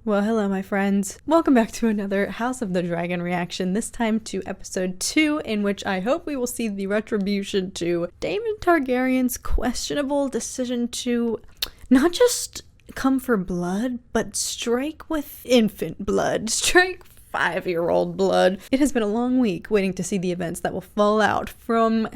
Well, hello, my friends. Welcome back to another House of the Dragon reaction, this time to episode 2, in which I hope we will see the retribution to Daemon Targaryen's questionable decision to not just come for blood, but strike with infant blood. Strike 5-year-old blood. It has been a long week waiting to see the events that will fall out from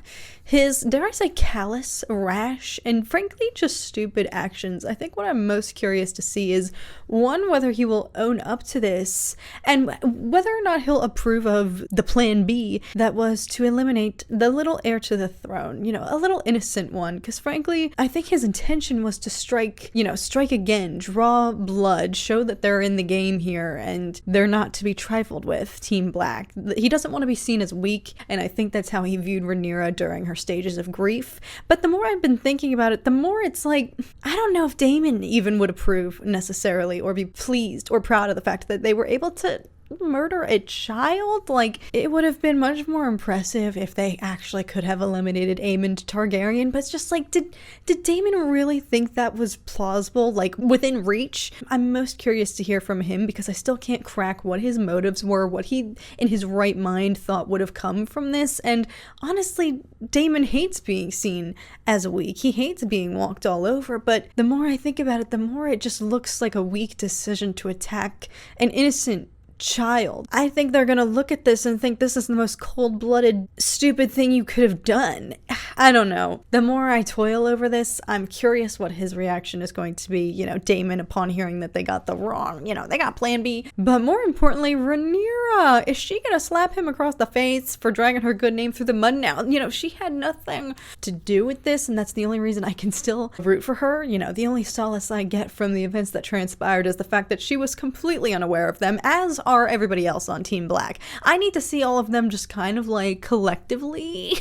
his, dare I say, callous, rash, and frankly just stupid actions. I think what I'm most curious to see is, one, whether he will own up to this, and whether or not he'll approve of the plan B that was to eliminate the little heir to the throne, you know, a little innocent one, because frankly, I think his intention was to strike, strike again, draw blood, show that they're in the game here, and they're not to be trifled with, Team Black. He doesn't want to be seen as weak, and I think that's how he viewed Rhaenyra during her stages of grief. But the more I've been thinking about it, the more it's like, I don't know if Daemon even would approve necessarily, or be pleased or proud of the fact that they were able to murder a child. Like, it would have been much more impressive if they actually could have eliminated Aemond Targaryen, but it's just like, did Daemon really think that was plausible, like within reach? I'm most curious to hear from him, because I still can't crack what his motives were, what he in his right mind thought would have come from this. And honestly, Daemon hates being seen as weak. He hates being walked all over, but the more I think about it, the more it just looks like a weak decision to attack an innocent child. I think they're gonna look at this and think this is the most cold-blooded, stupid thing you could have done. I don't know. The more I toil over this, I'm curious what his reaction is going to be, Daemon upon hearing that they got the wrong, they got plan B. But more importantly, Rhaenyra, is she gonna slap him across the face for dragging her good name through the mud now? She had nothing to do with this, and that's the only reason I can still root for her. The only solace I get from the events that transpired is the fact that she was completely unaware of them, as are everybody else on Team Black. I need to see all of them just kind of like collectively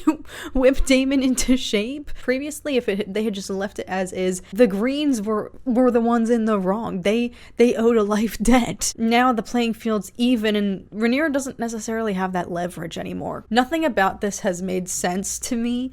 whip Daemon into shape. Previously, if they had just left it as is, the Greens were the ones in the wrong. They owed a life debt. Now the playing field's even, and Rhaenyra doesn't necessarily have that leverage anymore. Nothing about this has made sense to me,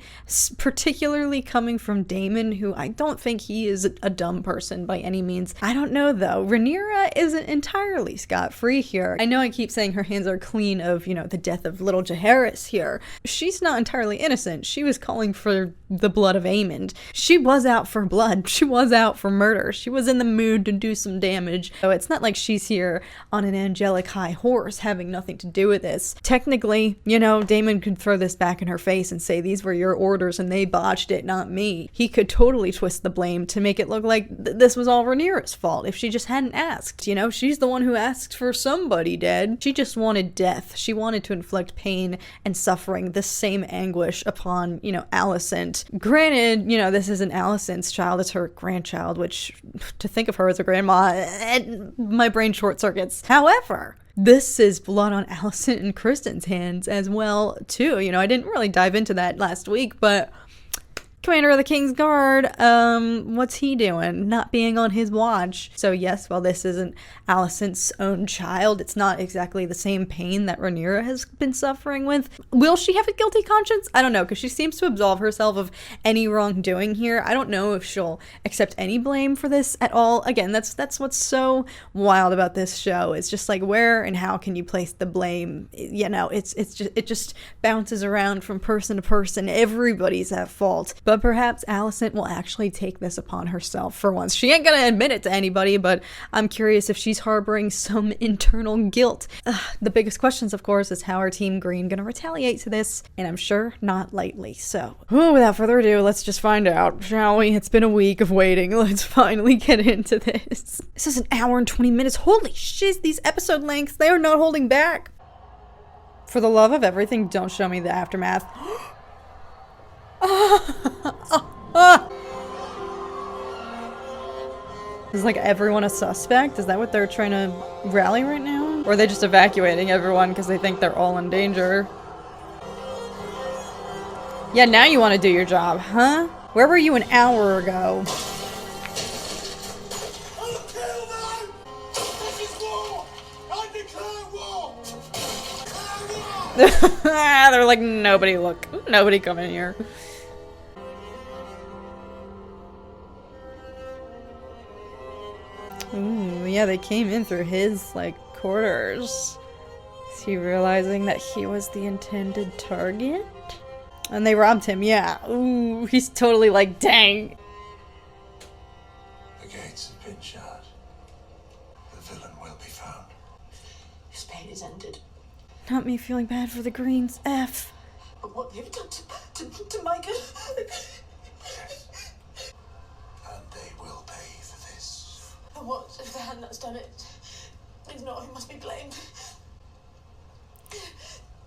particularly coming from Daemon, who I don't think he is a dumb person by any means. I don't know though. Rhaenyra isn't entirely scot-free here. I know I keep saying her hands are clean of, the death of little Jaehaerys here. She's not entirely innocent. She was calling for the blood of Aemond. She was out for blood. She was out for murder. She was in the mood to do some damage. So it's not like she's here on an angelic high horse having nothing to do with this. Technically, Daemon could throw this back in her face and say these were your orders and they botched it, not me. He could totally twist the blame to make it look like this was all Rhaenyra's fault if she just hadn't asked. She's the one who asked for somebody dead. She just wanted death. She wanted to inflict pain and suffering, the same anguish upon, Alicent. Granted, this isn't Alicent's child, it's her grandchild, which, to think of her as a grandma, my brain short circuits. However, this is blood on Alicent and Criston's hands as well, too. I didn't really dive into that last week, but Commander of the King's Guard, what's he doing? Not being on his watch. So yes, while this isn't Alicent's own child, it's not exactly the same pain that Rhaenyra has been suffering with. Will she have a guilty conscience? I don't know, because she seems to absolve herself of any wrongdoing here. I don't know if she'll accept any blame for this at all. Again, that's what's so wild about this show. It's just like, where and how can you place the blame? It just bounces around from person to person. Everybody's at fault. But perhaps Alicent will actually take this upon herself for once. She ain't gonna admit it to anybody, but I'm curious if she's harboring some internal guilt. The biggest questions, of course, is how are Team Green gonna retaliate to this? And I'm sure not lightly. So, without further ado, let's just find out, shall we? It's been a week of waiting. Let's finally get into this. This is an hour and 20 minutes. Holy shiz, these episode lengths, they are not holding back. For the love of everything, don't show me the aftermath. Is like everyone a suspect? Is that what they're trying to rally right now? Or are they just evacuating everyone because they think they're all in danger? Yeah, now you want to do your job, huh? Where were you an hour ago? I'll kill them! This is war! I declare war! They're like, nobody come in here. Ooh, yeah, they came in through his, like, quarters. Is he realizing that he was the intended target? And they robbed him, yeah. Ooh, he's totally like, dang. The gates have been shut. The villain will be found. His pain is ended. Not me feeling bad for the Greens. F. But what have you done to Micah? And they will pay for this. And what if the hand that's done it is not who must be blamed?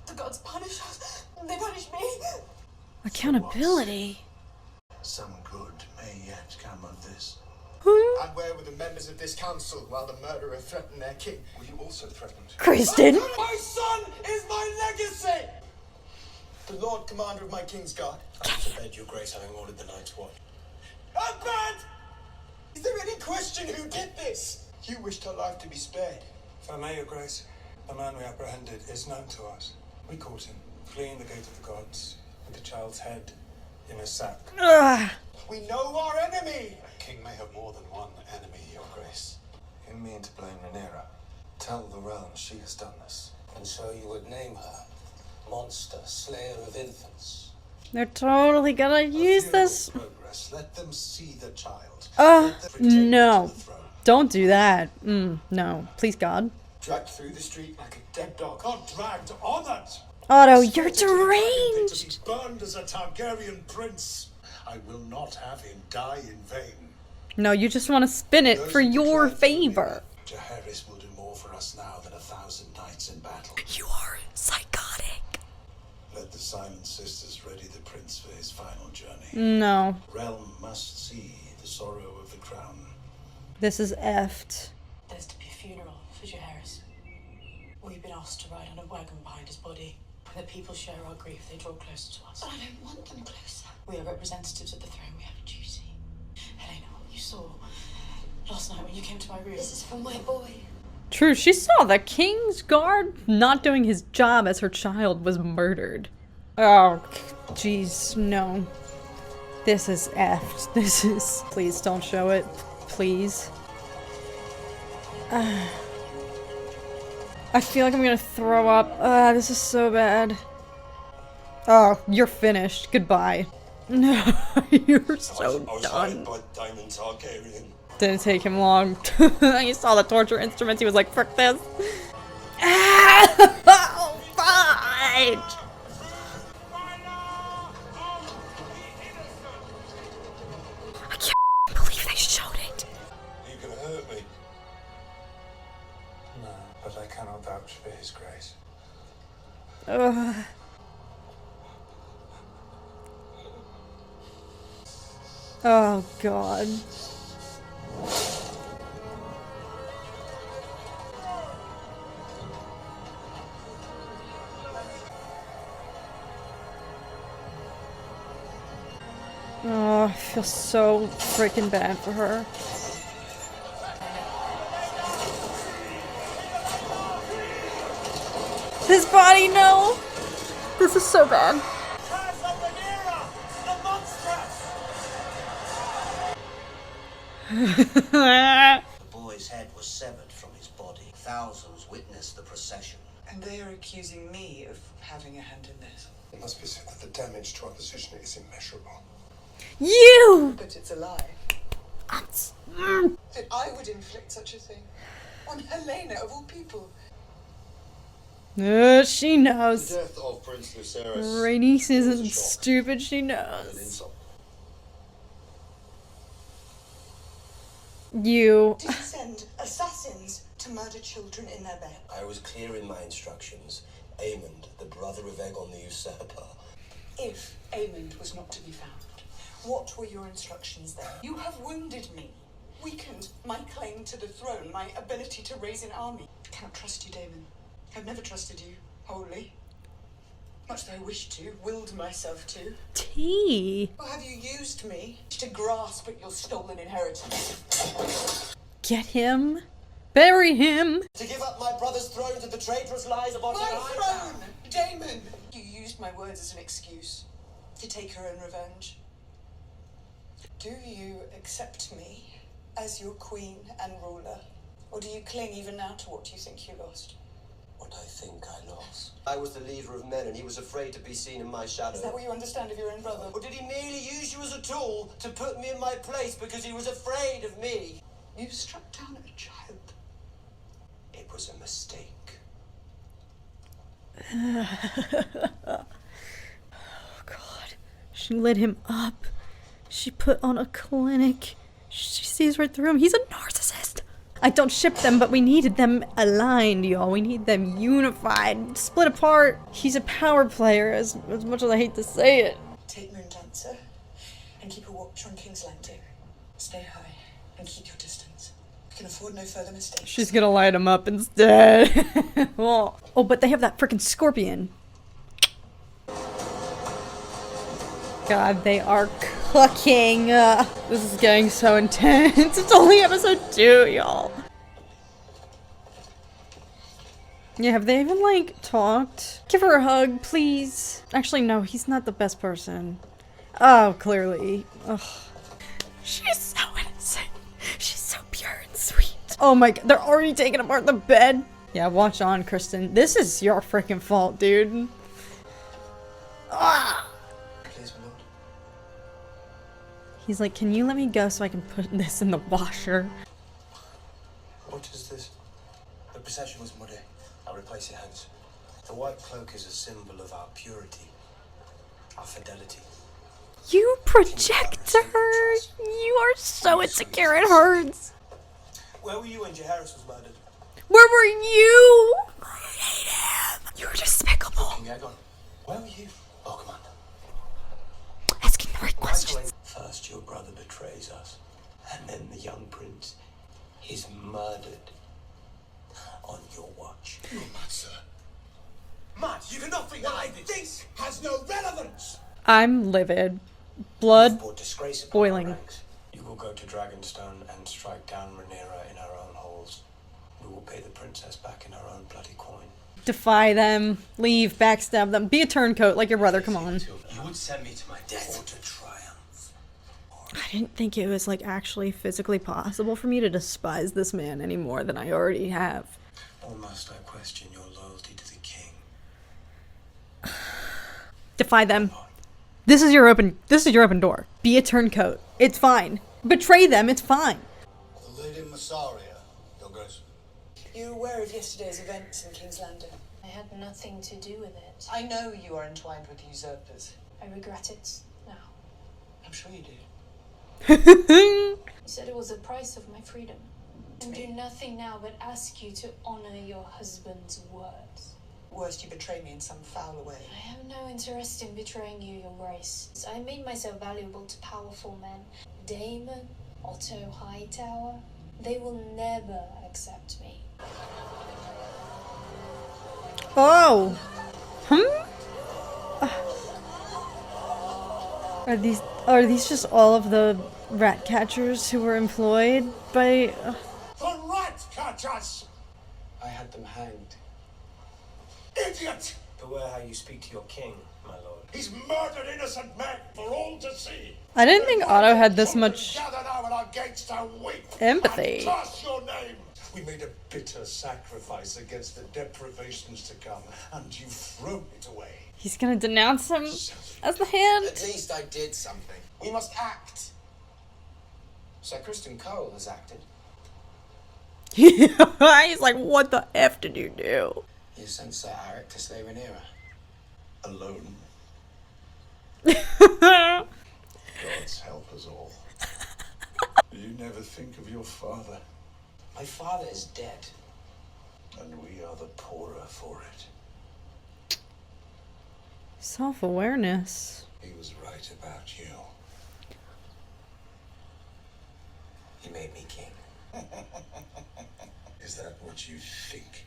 The gods punish us. They punish me. Accountability. Some good may yet come of this. And where were the members of this council while the murderer threatened their king? Were you also threatened? Criston. My son is my legacy! The Lord Commander of my King's Guard. I forbid your grace having ordered the night's watch. Abad! Is there any question who did this? You wished her life to be spared. If I may, your grace, the man we apprehended is known to us. We caught him, fleeing the gate of the gods, with the child's head in a sack. Ugh. We know our enemy! A king may have more than one enemy, your grace. You mean to blame Rhaenyra? Tell the realm she has done this. And so you would name her monster, slayer of infants. They're totally gonna use this. Progress. Let them see the child. No. Don't do that. No. Please, God. Dragged through the street like a dead dog. Not dragged, honored. Otto, you're To be deranged. burned as a Targaryen prince. I will not have him die in vain. No, you just want to spin it for your favor. Jaehaerys will do more for us now than 1,000 knights in battle. You are psychotic. Let the Silent Sisters ready the prince for his final journey. No. Realm must see the sorrow of the crown. This is effed. There's to be a funeral for Jaehaerys. We've been asked to ride on a wagon behind his body. When the people share our grief, they draw closer to us. But I don't want them closer. We are representatives of the throne. We have a duty. Helena, what you saw last night when you came to my room. This is for my boy. True, she saw the King's Guard not doing his job as her child was murdered. Oh, jeez, no. This is effed. This is... Please don't show it. Please. I feel like I'm gonna throw up. This is so bad. Oh, you're finished. Goodbye. No, you're so done. By Daemon Targaryen. Didn't take him long. He saw the torture instruments. He was like, frick this. Oh, fudge! I can't believe they showed it. You can hurt me. No, but I cannot vouch for his grace. Ugh. Oh, God. Oh, I feel so freaking bad for her. His body, no! This is so bad. Hands of Rhaenyra, the monstrous! The boy's head was severed from his body. Thousands witnessed the procession. And they are accusing me of having a hand in this. It must be said that the damage to our position is immeasurable. You! But it's a lie. Mm. That I would inflict such a thing on Helena of all people. She knows. The death of Prince Lucerys. Rhaenys isn't was a shock stupid, she and an knows. insult. You. Did you send assassins to murder children in their bed? I was clear in my instructions. Aemond, the brother of Aegon the Usurper. If Aemond was not to be found, what were your instructions then? You have wounded me, weakened my claim to the throne, my ability to raise an army. I cannot trust you, Daemon. I've never trusted you wholly. Much though I wished to, willed myself to. Tea. Or have you used me to grasp at your stolen inheritance? Get him. Bury him. To give up my brother's throne to the traitorous lies of Otto My Hightower. throne! Daemon! You used my words as an excuse to take your own revenge. Do you accept me as your queen and ruler? Or do you cling even now to what you think you lost? What I think I lost. I was the leader of men and he was afraid to be seen in my shadow. Is that what you understand of your own brother? Or did he merely use you as a tool to put me in my place because he was afraid of me? You struck down a child. It was a mistake. Oh God. She lit him up. She put on a clinic. She sees right through him. He's a narcissist. I don't ship them, but we needed them aligned, y'all. We need them unified, split apart. He's a power player, as much as I hate to say it. Take Moon Dancer and keep a watch on King's Landing. Stay high and keep your distance. We can afford no further mistakes. She's gonna light him up instead. Oh, but they have that freaking scorpion. God, they are cooking. This is getting so intense. It's only episode 2, y'all. Yeah, have they even, like, talked? Give her a hug, please. Actually, no, he's not the best person. Oh, clearly. Ugh. She's so innocent. She's so pure and sweet. Oh my God, they're already taking apart the bed. Yeah, watch on, Criston. This is your freaking fault, dude. Ah! Please, my lord. He's like, can you let me go so I can put this in the washer? What is this? The procession was muddy. I'll replace your hands. The white cloak is a symbol of our purity, our fidelity. You projector! You are so insecure, it hurts. Where were you when Jaehaerys was murdered? Where were you? I hate him. You're despicable. King Aegon. Where were you? Oh, Commander. Asking the right questions. First your brother betrays us, and then the young prince is murdered on your watch. You're mad, sir. Mad, you cannot think that I did this. Has no relevance. I'm livid. Blood Brought disgrace upon boiling. our ranks. You will go to Dragonstone and strike down Rhaenyra in our own halls. We will pay the princess back in our own bloody coin. Defy them. Leave. Backstab them. Be a turncoat like your brother. Come on. You would send me to my death or to triumph. I didn't think it was like actually physically possible for me to despise this man any more than I already have. Or must I question your loyalty to the king? Defy them. This is your open door. Be a turncoat. It's fine. Betray them. It's fine. The Lady Massaria, Your Grace. You aware of yesterday's events in King's Landing? I had nothing to do with it. I know you are entwined with usurpers. I regret it now. I'm sure you do. You said it was the price of my freedom. I do nothing now but ask you to honor your husband's words. Worst, you betray me in some foul way. I have no interest in betraying you, Your Grace. I made myself valuable to powerful men. Daemon, Otto Hightower, they will never accept me. Oh. Are these just all of the rat catchers who were employed by... The rat catchers! I had them hanged. Idiot! Beware how you speak to your king, my lord. He's murdered innocent men for all to see. I didn't think Otto had this much Gather now at our gates to weep empathy. and curse your name. We made a bitter sacrifice against the deprivations to come, and you've thrown it away. He's gonna denounce him as the hand. At least I did something. We must act. Sir Criston Cole has acted. He's like, what the F did you do? You sent Sir Eric to slay Rhaenyra. Alone. God's help us all. You never think of your father, My father is dead. and we are the poorer for it. Self-awareness. He was right about you. He made me king. Is that what you think?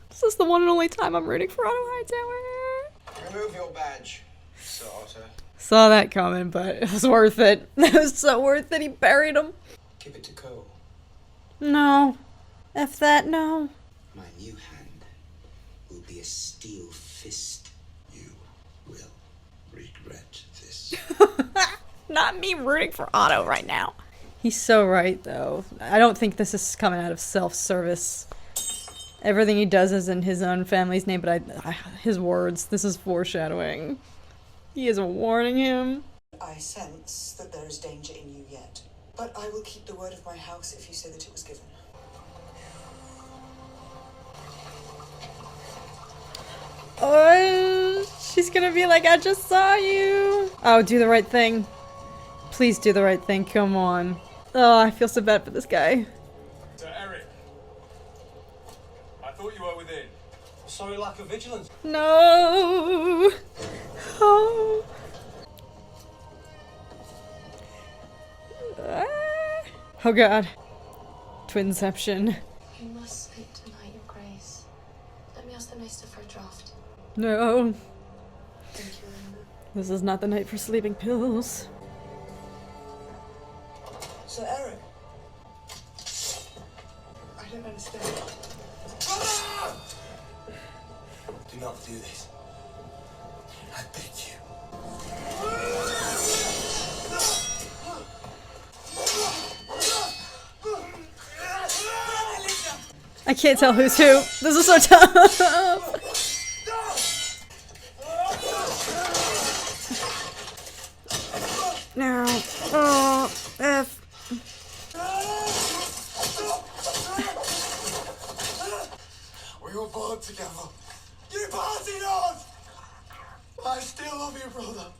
This is the one and only time I'm rooting for Otto Hightower. Remove your badge, Sir Otto. Saw that coming, but it was worth it. It was so worth it. He buried him. Give it to Cole. No. F that, no. My new hand will be a steel fist. You will regret this. Not me rooting for Otto right now. He's so right, though. I don't think this is coming out of self-service. Everything he does is in his own family's name, but his words, this is foreshadowing. He is warning him. I sense that there is danger in you yet, but I will keep the word of my house if you say that it was given. Oh, she's gonna be like, I just saw you. Oh, do the right thing. Please do the right thing, come on. Oh, I feel so bad for this guy. Sir Eric, I thought you were within. Sorry, lack of vigilance. No. Oh. Oh god. Twinception. You must sleep tonight, Your Grace. Let me ask the Maester for a draught. No. Thank you, Rhaenyra. This is not the night for sleeping pills. Sir Eric. I don't understand. Do not do this. I beg you. I can't tell who's who. This is so tough. No. Oh, F. We were born together. You parted us! I still love you, brother.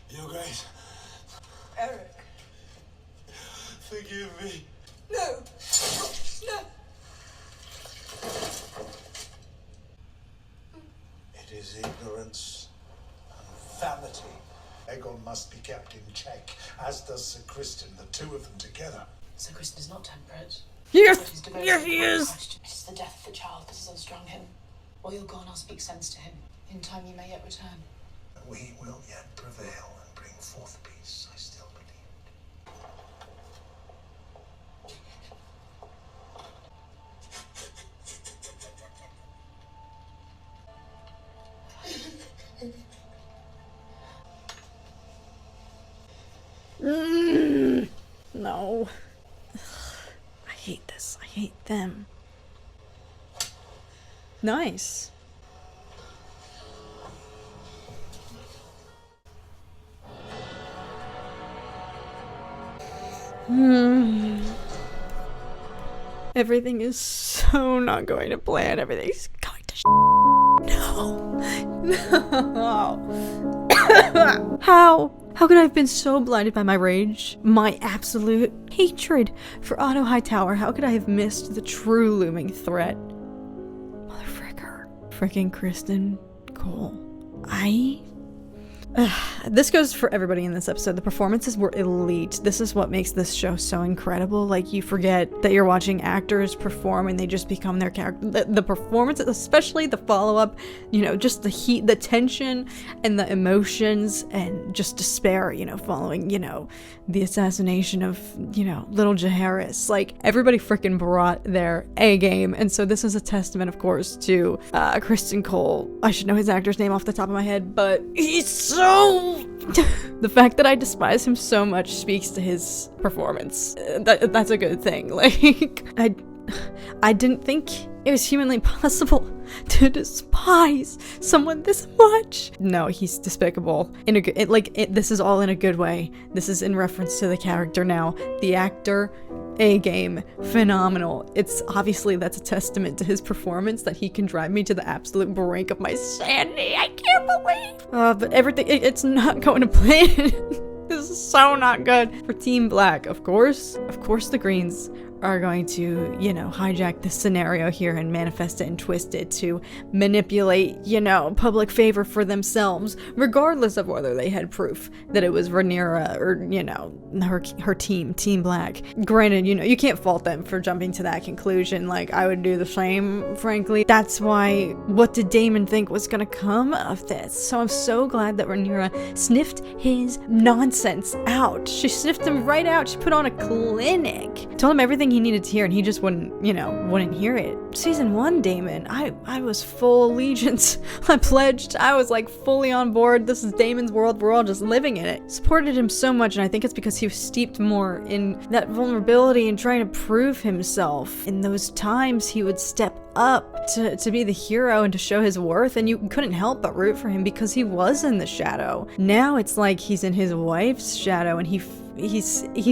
Your Grace. Eric. Forgive me. No! No! It is ignorance and vanity. Aegon must be kept in check, as does Sir Criston, the two of them together. Sir Criston is not temperate. Yes! Yes, he is! It is the death of the child that has unstrung him. While you're gone, I'll speak sense to him. In time, you may yet return. We will yet prevail and bring forth peace, I still believe. No. I hate this. I hate them. Nice. Everything is so not going to plan. Everything's going to No. No. How? How could I have been so blinded by my rage? My absolute hatred for Otto Hightower. How could I have missed the true looming threat? Motherfricker. Frickin' Criston Cole. This goes for everybody in this episode. The performances were elite. This is what makes this show so incredible. Like, you forget that you're watching actors perform and they just become their character. The performances, especially the follow-up, you know, just the heat, the tension, and the emotions, and just despair, you know, following, you know, the assassination of, you know, little Jaehaerys. Like, everybody freaking brought their A game. And so this is a testament, of course, to Criston Cole. I should know his actor's name off the top of my head, but he's so... The fact that I despise him so much speaks to his performance. That's a good thing. Like, I didn't think it was humanly possible to despise someone this much. No, he's despicable. In a good, this is all in a good way. This is in reference to the character now. The actor, A-game, phenomenal. It's obviously, that's a testament to his performance that he can drive me to the absolute brink of my sanity. I can't believe. But everything, it's not going to plan. This is so not good. For Team Black, of course the Greens are going to, hijack the scenario here and manifest it and twist it to manipulate, public favor for themselves, regardless of whether they had proof that it was Rhaenyra or, her Team Black. Granted, you can't fault them for jumping to that conclusion. Like, I would do the same, frankly. That's why, what did Daemon think was gonna come of this? So I'm so glad that Rhaenyra sniffed his nonsense out. She sniffed him right out. She put on a clinic. Told him everything he needed to hear, and he just wouldn't hear it. Season 1 Daemon, I was full allegiance. I pledged. I was like fully on board. This is Daemon's world. We're all just living in it. Supported him so much, and I think it's because he was steeped more in that vulnerability and trying to prove himself. In those times, he would step up to be the hero and to show his worth, and you couldn't help but root for him because he was in the shadow. Now it's like he's in his wife's shadow, and he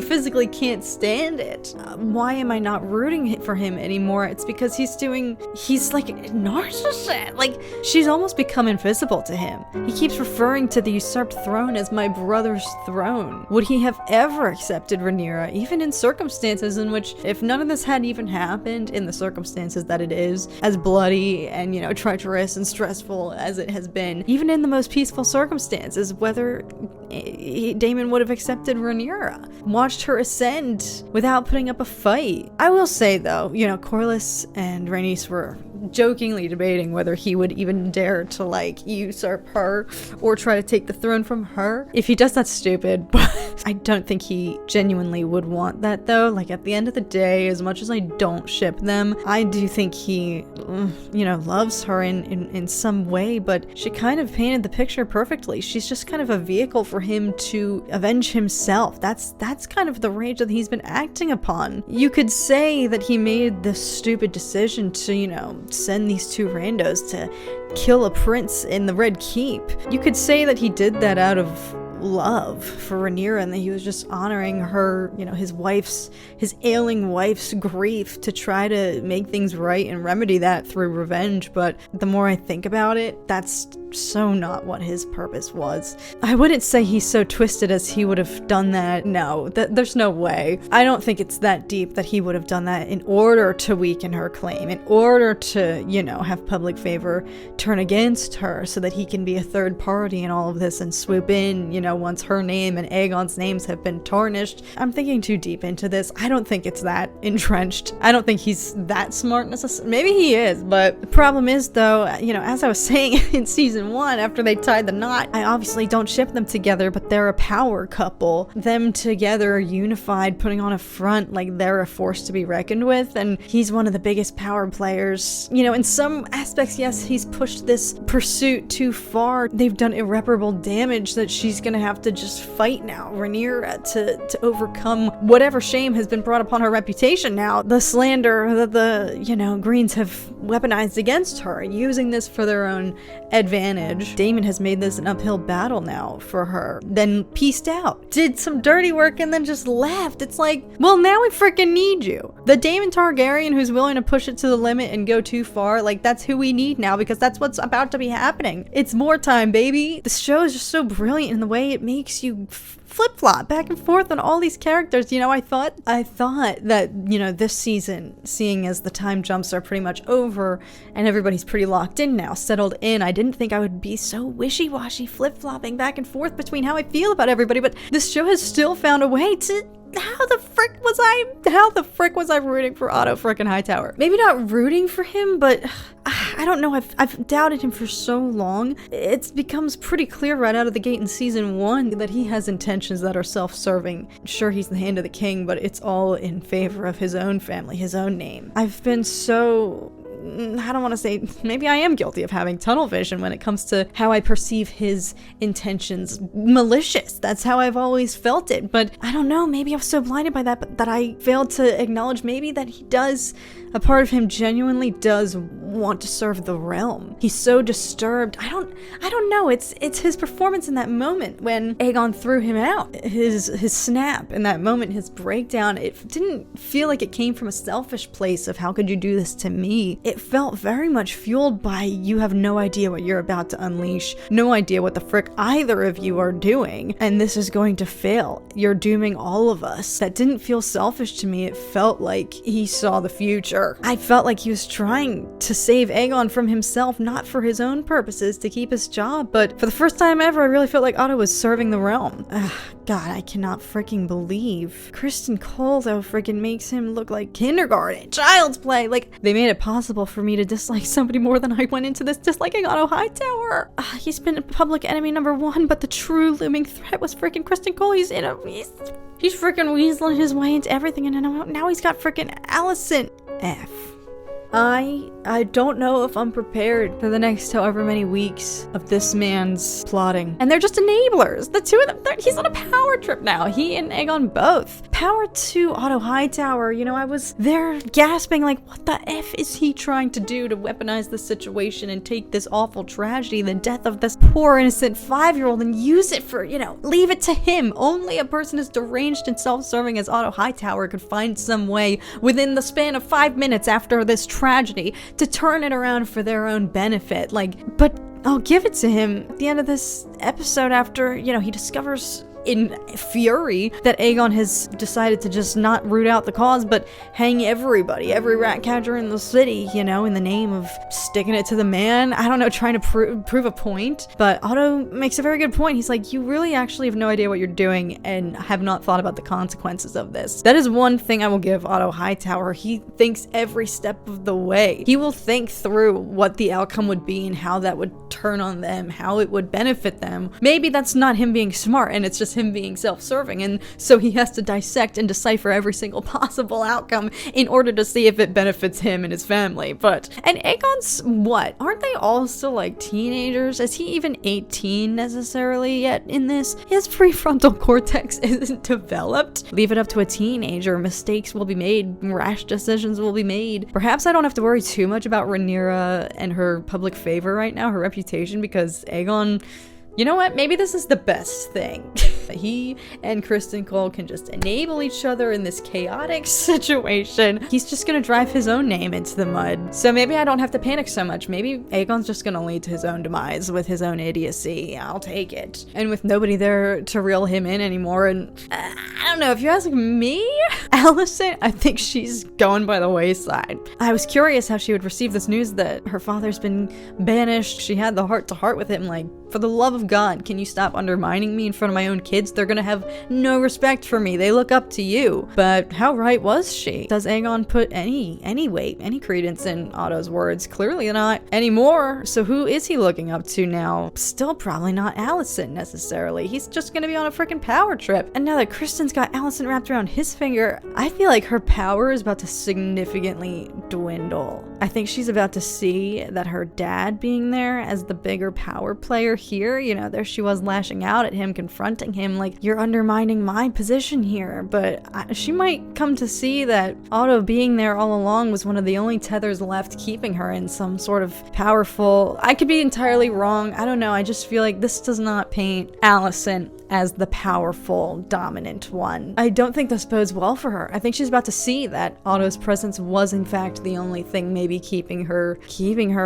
physically can't stand it. Why am I not rooting for him anymore? It's because he's like a narcissist. Like, she's almost become invisible to him. He keeps referring to the usurped throne as my brother's throne. Would he have ever accepted Rhaenyra, even in circumstances in which, if none of this had even happened, in the circumstances that it is, as bloody and, treacherous and stressful as it has been, even in the most peaceful circumstances, whether Daemon would have accepted Rhaenyra, watched her ascend without putting up a fight. I will say though, Corlys and Rhaenys were jokingly debating whether he would even dare to usurp her or try to take the throne from her. If he does, that's stupid, but I don't think he genuinely would want that though. Like, at the end of the day, as much as I don't ship them, I do think he loves her in some way, but she kind of painted the picture perfectly. She's just kind of a vehicle for him to avenge himself. That's kind of the rage that he's been acting upon. You could say that he made this stupid decision to, send these two randos to kill a prince in the Red Keep. You could say that he did that out of love for Rhaenyra, and that he was just honoring her, his ailing wife's grief to try to make things right and remedy that through revenge. But the more I think about it, that's so not what his purpose was. I wouldn't say he's so twisted as he would have done that. No, there's no way. I don't think it's that deep that he would have done that in order to weaken her claim, in order to, have public favor turn against her so that he can be a third party in all of this and swoop in, once her name and Aegon's names have been tarnished. I'm thinking too deep into this. I don't think it's that entrenched. I don't think he's that smart necessarily. Maybe he is, but the problem is though, as I was saying in season 1, after they tied the knot, I obviously don't ship them together, but they're a power couple. Them together, unified, putting on a front, like they're a force to be reckoned with, and he's one of the biggest power players. In some aspects, yes, he's pushed this pursuit too far. They've done irreparable damage that she's gonna have to just fight now, Rhaenyra, to overcome whatever shame has been brought upon her reputation now. The slander that the, Greens have weaponized against her, using this for their own advantage. Daemon has made this an uphill battle now for her, then pieced out, did some dirty work, and then just left. It's like, well, now we freaking need you. The Daemon Targaryen who's willing to push it to the limit and go too far, that's who we need now, because that's what's about to be happening. It's more time, baby. The show is just so brilliant in the way it makes you flip-flop back and forth on all these characters. I thought that, this season, seeing as the time jumps are pretty much over and everybody's pretty locked in now, settled in, I didn't think I would be so wishy-washy, flip-flopping back and forth between how I feel about everybody, but this show has still found a way to... How the frick was I rooting for Otto frickin' Hightower? Maybe not rooting for him, but I don't know. I've doubted him for so long. It becomes pretty clear right out of the gate in season 1 that he has intentions that are self-serving. Sure, he's the hand of the king, but it's all in favor of his own family, his own name. I've been so... I don't want to say, maybe I am guilty of having tunnel vision when it comes to how I perceive his intentions. Malicious. That's how I've always felt it. But I don't know, maybe I was so blinded by that, that I failed to acknowledge maybe that he does, a part of him genuinely does want to serve the realm. He's so disturbed. I don't know. It's his performance in that moment when Aegon threw him out. His snap in that moment, his breakdown, it didn't feel like it came from a selfish place of how could you do this to me. It felt very much fueled by you have no idea what you're about to unleash, no idea what the frick either of you are doing, and this is going to fail. You're dooming all of us. That didn't feel selfish to me. It felt like he saw the future. I felt like he was trying to save Aegon from himself, not for his own purposes to keep his job, but for the first time ever, I really felt like Otto was serving the realm. God, I cannot freaking believe. Criston Cole, though, freaking makes him look like kindergarten, child's play. Like, they made it possible for me to dislike somebody more than I went into this disliking Otto Hightower. He's been public enemy number 1, but the true looming threat was freaking Criston Cole. He's freaking weaseling his way into everything, and now he's got freaking Alicent. F. I don't know if I'm prepared for the next however many weeks of this man's plotting. And they're just enablers. The two of them, he's on a power trip now. He and Aegon both. Power to Otto Hightower. You know, I was there gasping like, what the F is he trying to do to weaponize this situation and take this awful tragedy, the death of this poor innocent 5-year-old, and use it for, leave it to him. Only a person as deranged and self-serving as Otto Hightower could find some way within the span of 5 minutes after this tragedy to turn it around for their own benefit. But I'll give it to him at the end of this episode after, he discovers in fury that Aegon has decided to just not root out the cause, but hang everybody, every rat catcher in the city, in the name of sticking it to the man. I don't know, trying to prove a point. But Otto makes a very good point. He's like, you really actually have no idea what you're doing and have not thought about the consequences of this. That is one thing I will give Otto Hightower. He thinks every step of the way. He will think through what the outcome would be and how that would turn on them, how it would benefit them. Maybe that's not him being smart and it's just him being self-serving, and so he has to dissect and decipher every single possible outcome in order to see if it benefits him and his family. And Aegon's what? Aren't they all still like teenagers? Is he even 18 necessarily yet in this? His prefrontal cortex isn't developed. Leave it up to a teenager. Mistakes will be made. Rash decisions will be made. Perhaps I don't have to worry too much about Rhaenyra and her public favor right now, her reputation, because Aegon, you know what? Maybe this is the best thing. He and Criston Cole can just enable each other in this chaotic situation. He's just gonna drive his own name into the mud. So maybe I don't have to panic so much. Maybe Aegon's just gonna lead to his own demise with his own idiocy. I'll take it. And with nobody there to reel him in anymore. And I don't know, if you ask me, Alicent, I think she's going by the wayside. I was curious how she would receive this news that her father's been banished. She had the heart-to-heart with him, like, for the love of God, can you stop undermining me in front of my own kids? They're gonna have no respect for me. They look up to you. But how right was she? Does Aegon put any weight, any credence in Otto's words? Clearly not anymore. So who is he looking up to now? Still probably not Alicent necessarily. He's just gonna be on a freaking power trip. And now that Criston's got Alicent wrapped around his finger, I feel like her power is about to significantly dwindle. I think she's about to see that her dad being there as the bigger power player here, there she was lashing out at him, confronting him like, you're undermining my position here. But she might come to see that Otto being there all along was one of the only tethers left keeping her in some sort of powerful... I could be entirely wrong. I don't know. I just feel like this does not paint Alicent as the powerful, dominant one. I don't think this bodes well for her. I think she's about to see that Otto's presence was in fact the only thing maybe keeping her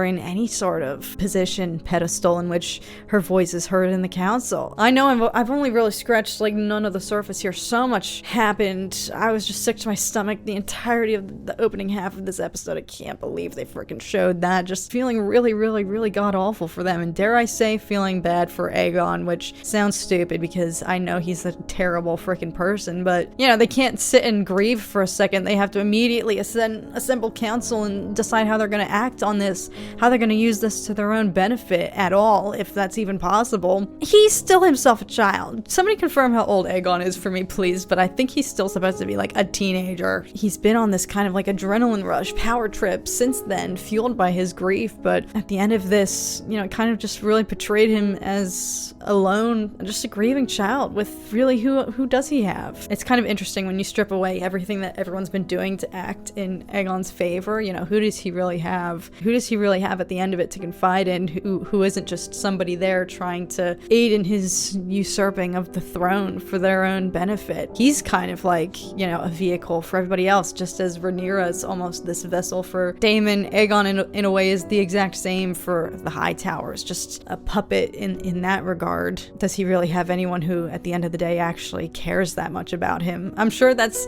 in any sort of position, pedestal in which her voice is heard in the council. I know I've only really scratched like none of the surface here. So much happened. I was just sick to my stomach the entirety of the opening half of this episode. I can't believe they freaking showed that. Just feeling really, really, really god awful for them. And dare I say, feeling bad for Aegon, which sounds stupid because I know he's a terrible freaking person, but they can't sit and grieve for a second. They have to immediately assemble council and decide how they're going to act on this, how they're going to use this to their own benefit at all, if that's even possible. He's still himself a child. Somebody confirm how old Aegon is for me, please, but I think he's still supposed to be like a teenager. He's been on this kind of like adrenaline rush power trip since then, fueled by his grief, but at the end of this, it kind of just really portrayed him as alone, just a grieving grieving child with really who does he have? It's kind of interesting when you strip away everything that everyone's been doing to act in Aegon's favor. You know, who does he really have? Who does he really have at the end of it to confide in, who isn't just somebody there trying to aid in his usurping of the throne for their own benefit? He's kind of like, you know, a vehicle for everybody else, just as Rhaenyra is almost this vessel for Daemon. Aegon in a way is the exact same for the Hightowers, just a puppet in that regard. Does he really have anyone who at the end of the day actually cares that much about him? I'm sure that's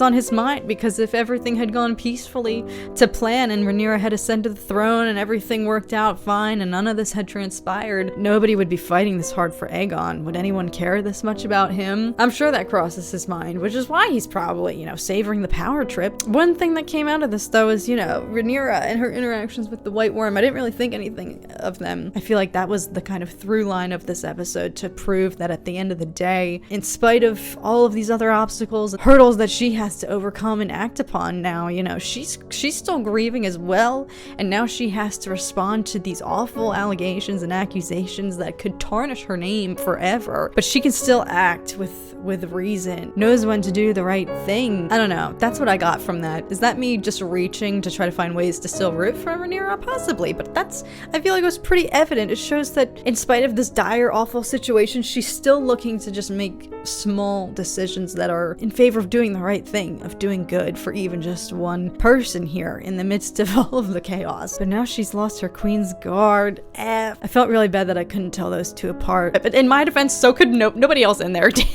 on his mind, because if everything had gone peacefully to plan and Rhaenyra had ascended the throne and everything worked out fine and none of this had transpired, nobody would be fighting this hard for Aegon. Would anyone care this much about him? I'm sure that crosses his mind, which is why he's probably, you know, savoring the power trip. One thing that came out of this, though, is, you know, Rhaenyra and her interactions with the White Worm. I didn't really think anything of them. I feel like that was the kind of through line of this episode, to prove that at the end of the day, in spite of all of these other obstacles, hurdles that she has to overcome and act upon now, you know, she's still grieving as well, and now she has to respond to these awful allegations and accusations that could tarnish her name forever, but she can still act with reason, knows when to do the right thing. I don't know, that's what I got from that. Is that me just reaching to try to find ways to still root for Rhaenyra? Possibly, but I feel like it was pretty evident. It shows that in spite of this dire, awful situation, she's still looking to just make small decisions that are in favor of doing the right thing, of doing good for even just one person here in the midst of all of the chaos. But now she's lost her Queen's Guard. I felt really bad that I couldn't tell those two apart. But in my defense, so could nobody else in there did.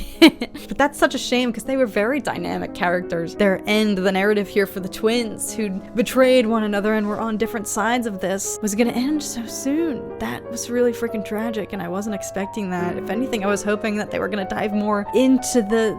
But that's such a shame, because they were very dynamic characters. Their end, the narrative here for the twins who'd betrayed one another and were on different sides of this, was gonna end so soon. That was really freaking tragic, and I wasn't expecting that. If anything, I was hoping that they were gonna dive more into the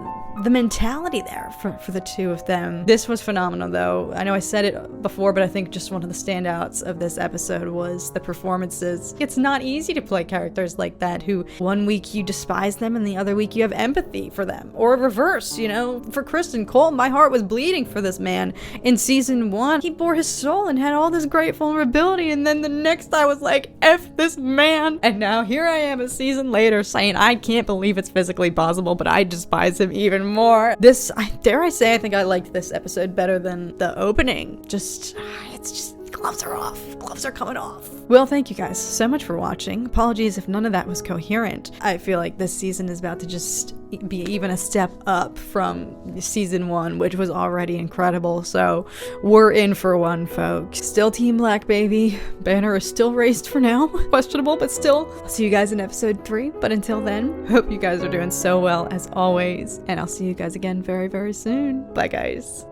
mentality there for the two of them. This was phenomenal, though. I know I said it before, but I think just one of the standouts of this episode was the performances. It's not easy to play characters like that, who one week you despise them and the other week you have empathy for them, or reverse. You know, for Criston Cole, my heart was bleeding for this man. In season 1, he bore his soul and had all this great vulnerability, and then the next I was like, F this man. And now here I am a season later saying I can't believe it's physically possible, but I despise him even more. Dare I say, I think I liked this episode better than the opening. It's just gloves are off. Gloves are coming off. Well, thank you guys so much for watching. Apologies if none of that was coherent. I feel like this season is about to just be even a step up from season 1, which was already incredible. So we're in for one, folks. Still Team Black, baby. Banner is still raised for now. Questionable, but still. I'll see you guys in episode 3. But until then, hope you guys are doing so well as always. And I'll see you guys again very, very soon. Bye, guys.